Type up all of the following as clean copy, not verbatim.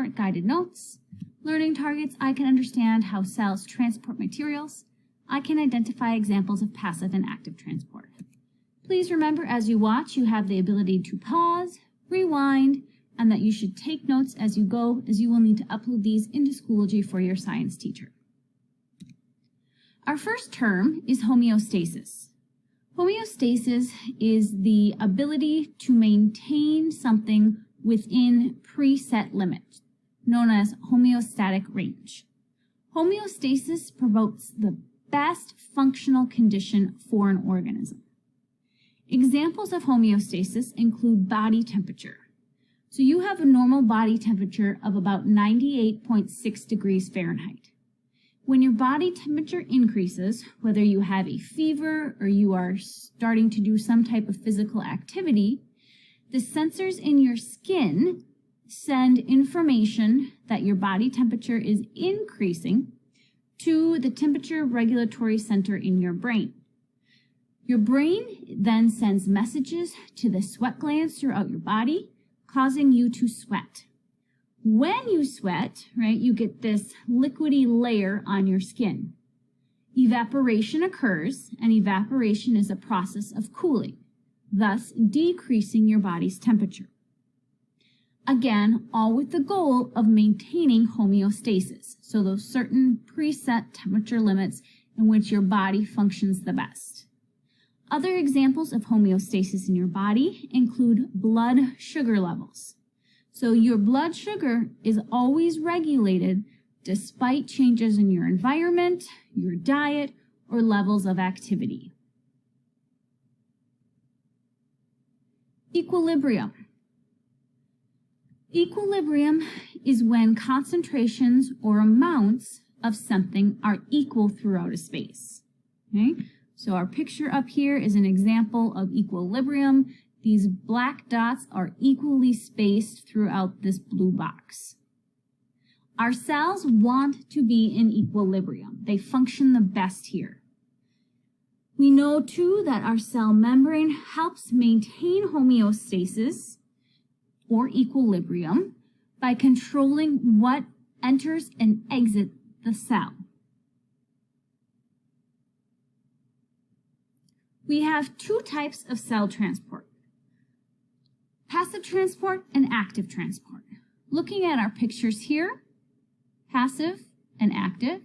transport guided notes. Learning targets, I can understand how cells transport materials. I can identify examples of passive and active transport. Please remember as you watch, you have the ability to pause, rewind, and that you should take notes as you go, as you will need to upload these into Schoology for your science teacher. Our first term is homeostasis. Homeostasis is the ability to maintain something within preset limits, known as homeostatic range. Homeostasis promotes the best functional condition for an organism. Examples of homeostasis include body temperature. So you have a normal body temperature of about 98.6 degrees Fahrenheit. When your body temperature increases, whether you have a fever or you are starting to do some type of physical activity, the sensors in your skin send information that your body temperature is increasing to the temperature regulatory center in your brain. Your brain then sends messages to the sweat glands throughout your body, causing you to sweat. When you sweat, right, you get this liquidy layer on your skin. Evaporation occurs, and evaporation is a process of cooling, thus decreasing your body's temperature. Again, all with the goal of maintaining homeostasis, so those certain preset temperature limits in which your body functions the best. Other examples of homeostasis in your body include blood sugar levels. So your blood sugar is always regulated despite changes in your environment, your diet, or levels of activity. Equilibrium. Equilibrium is when concentrations or amounts of something are equal throughout a space. Okay? So our picture up here is an example of equilibrium. These black dots are equally spaced throughout this blue box. Our cells want to be in equilibrium. They function the best here. We know too that our cell membrane helps maintain homeostasis or equilibrium by controlling what enters and exits the cell. We have two types of cell transport: passive transport and active transport. Looking at our pictures here, passive and active,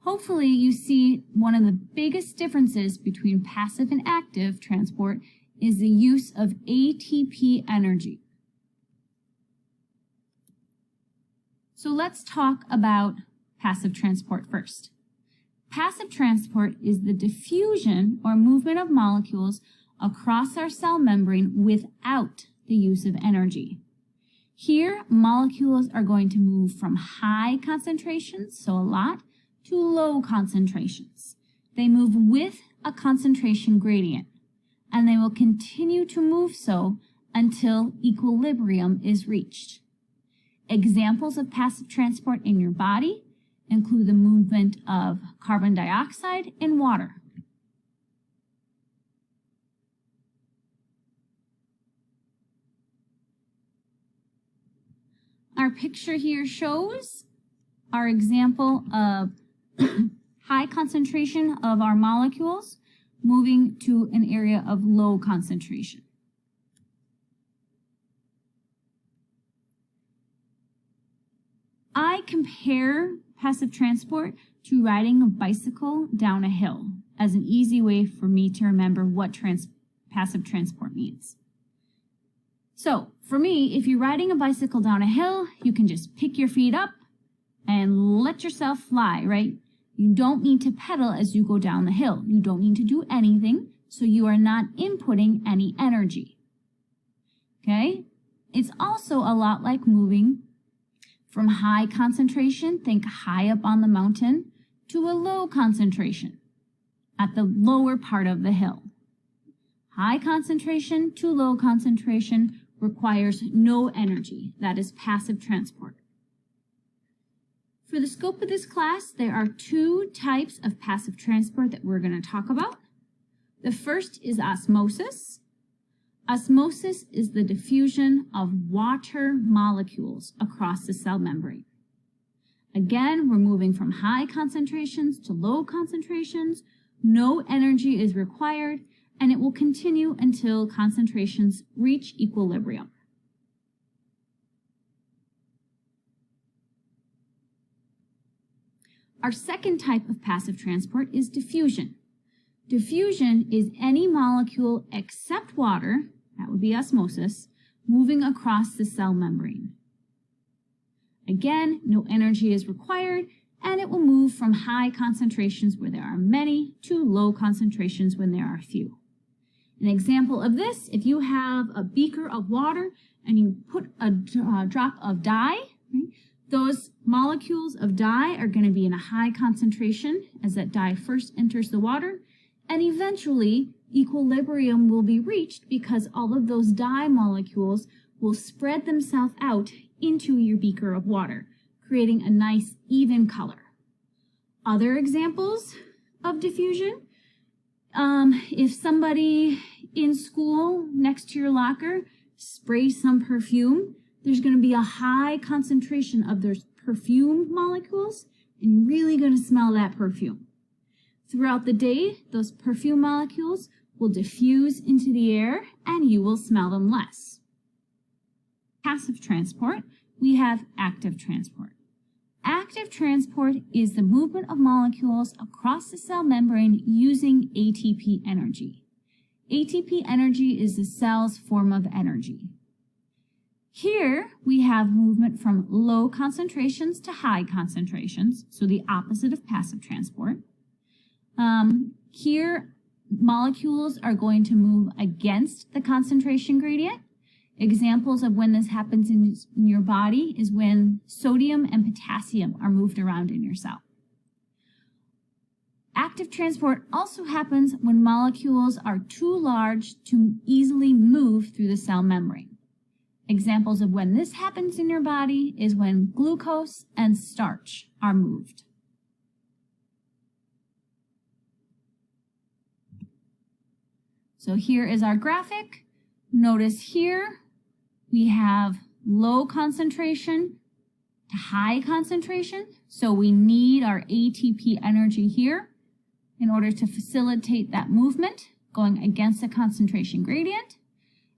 hopefully you see one of the biggest differences between passive and active transport is the use of ATP energy. So let's talk about passive transport first. Passive transport is the diffusion or movement of molecules across our cell membrane without the use of energy. Here, molecules are going to move from high concentrations, so a lot, to low concentrations. They move with a concentration gradient, and they will continue to move so until equilibrium is reached. Examples of passive transport in your body include the movement of carbon dioxide and water. Our picture here shows our example of high concentration of our molecules moving to an area of low concentration. I compare passive transport to riding a bicycle down a hill as an easy way for me to remember what passive transport means. So for me, if you're riding a bicycle down a hill, you can just pick your feet up and let yourself fly, right? You don't need to pedal as you go down the hill. You don't need to do anything, so you are not inputting any energy. Okay? It's also a lot like moving from high concentration, think high up on the mountain, to a low concentration at the lower part of the hill. High concentration to low concentration requires no energy. That is passive transport. For the scope of this class, there are two types of passive transport that we're going to talk about. The first is osmosis. Osmosis is the diffusion of water molecules across the cell membrane. Again, we're moving from high concentrations to low concentrations. No energy is required, and it will continue until concentrations reach equilibrium. Our second type of passive transport is diffusion. Diffusion is any molecule except water, that would be osmosis, moving across the cell membrane. Again, no energy is required, and it will move from high concentrations where there are many to low concentrations when there are few. An example of this, if you have a beaker of water and you put a drop of dye, right, those molecules of dye are going to be in a high concentration as that dye first enters the water, and eventually equilibrium will be reached because all of those dye molecules will spread themselves out into your beaker of water, creating a nice even color. Other examples of diffusion, if somebody in school next to your locker sprays some perfume, there's going to be a high concentration of those perfume molecules, and you're really going to smell that perfume. Throughout the day, those perfume molecules will diffuse into the air and you will smell them less. Passive transport, we have active transport. Active transport is the movement of molecules across the cell membrane using ATP energy. ATP energy is the cell's form of energy. Here we have movement from low concentrations to high concentrations, so the opposite of passive transport. Here molecules are going to move against the concentration gradient. Examples of when this happens in your body is when sodium and potassium are moved around in your cell. Active transport also happens when molecules are too large to easily move through the cell membrane. Examples of when this happens in your body is when glucose and starch are moved. So here is our graphic. Notice here we have low concentration to high concentration. So we need our ATP energy here in order to facilitate that movement going against the concentration gradient.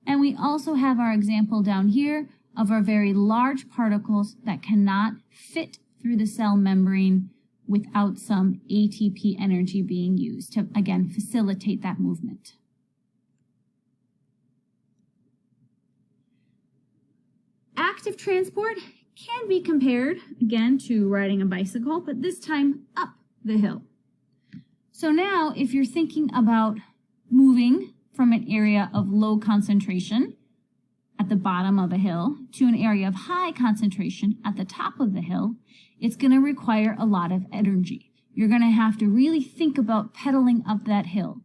And we also have our example down here of our very large particles that cannot fit through the cell membrane without some ATP energy being used to, again, facilitate that movement. Active transport can be compared, again, to riding a bicycle, but this time up the hill. So now, if you're thinking about moving from an area of low concentration at the bottom of a hill to an area of high concentration at the top of the hill, it's going to require a lot of energy. You're going to have to really think about pedaling up that hill.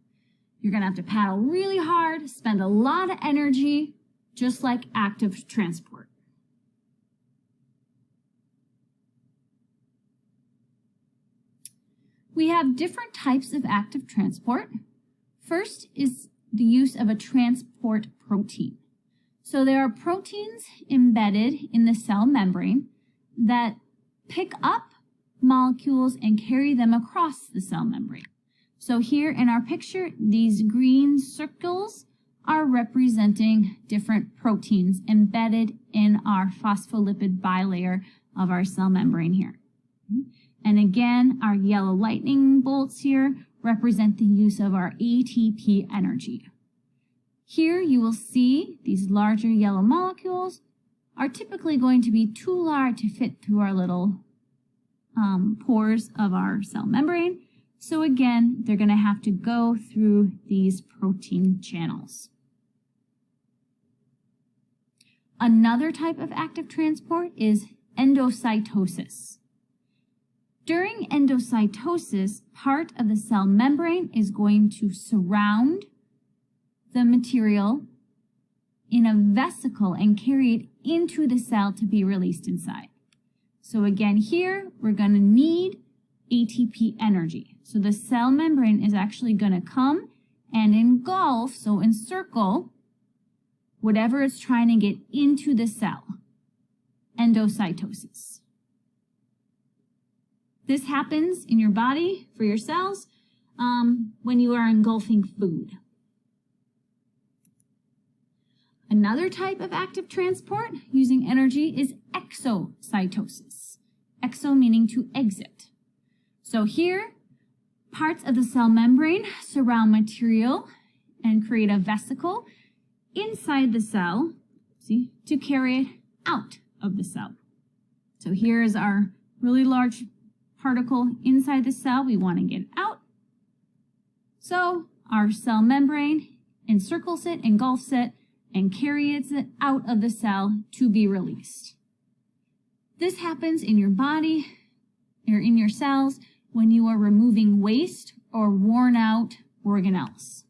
You're going to have to paddle really hard, spend a lot of energy, just like active transport. We have different types of active transport. First is the use of a transport protein. So there are proteins embedded in the cell membrane that pick up molecules and carry them across the cell membrane. So here in our picture, these green circles are representing different proteins embedded in our phospholipid bilayer of our cell membrane here. And again, our yellow lightning bolts here represent the use of our ATP energy. Here you will see these larger yellow molecules are typically going to be too large to fit through our little pores of our cell membrane. So again, they're going to have to go through these protein channels. Another type of active transport is endocytosis. During endocytosis, part of the cell membrane is going to surround the material in a vesicle and carry it into the cell to be released inside. So again, here we're going to need ATP energy. So the cell membrane is actually going to come and engulf, so encircle whatever is trying to get into the cell, endocytosis. This happens in your body for your cells when you are engulfing food. Another type of active transport using energy is exocytosis. Exo meaning to exit. So here, parts of the cell membrane surround material and create a vesicle inside the cell, see, to carry it out of the cell. So here is our really large particle inside the cell. We want to get out. So our cell membrane encircles it, engulfs it, and carries it out of the cell to be released. This happens in your body or in your cells when you are removing waste or worn out organelles.